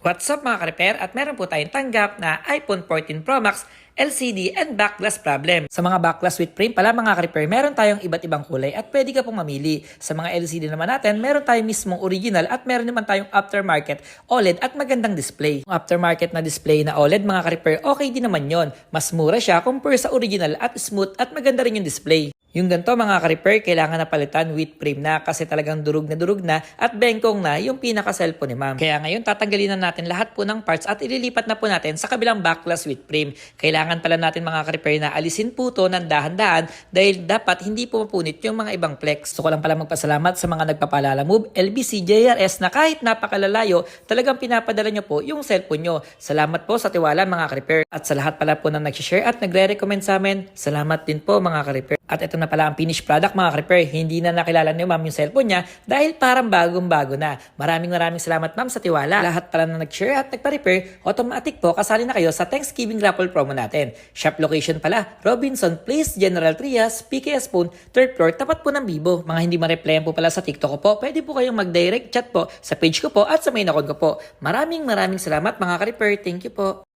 What's up mga ka-repair, at meron po tayong tanggap na iPhone 14 Pro Max LCD and backlash problem. Sa mga backlash with frame pala mga ka-repair, meron tayong iba't ibang kulay at pwede ka pong mamili. Sa mga LCD naman natin, meron tayong mismong original at meron naman tayong aftermarket OLED at magandang display. Yung aftermarket na display na OLED mga ka-repair, okay din naman yon. Mas mura siya compare sa original at smooth at maganda rin yung display. Yung ganito mga ka-repair, kailangan na palitan with frame na kasi talagang durug na at bengkong na yung pinaka-cellphone ni ma'am. Kaya ngayon tatanggalin na natin lahat po ng parts at ililipat na po natin sa kabilang backlash with frame. Kailangan pala natin mga ka-repair na alisin po to ng dahan-dahan dahil dapat hindi po mapunit yung mga ibang flex. Gusto ko lang pala magpasalamat sa mga nagpapalala move, LBC, JRS na kahit napakalalayo, talagang pinapadala nyo po yung cellphone nyo. Salamat po sa tiwala mga ka-repair. At sa lahat pala po na nag-share at nagre-recommend sa amin, salamat din po mga ka-repair. At ito na pala ang finished product mga ka-repair. Hindi na nakilala ni ma'am yung cellphone niya dahil parang bagong-bago na. Maraming salamat ma'am sa tiwala. Lahat pala na nag-share at nagpa-repair, automatic po kasali na kayo sa Thanksgiving raffle promo natin. Shop location pala, Robinson Place, General Trias, PKS Phone, 3rd floor, tapat po ng Vivo. Mga hindi ma-replyan po pala sa TikTok ko po, pwede po kayong mag-direct chat po sa page ko po at sa main account ko po. Maraming salamat mga ka-repair. Thank you po.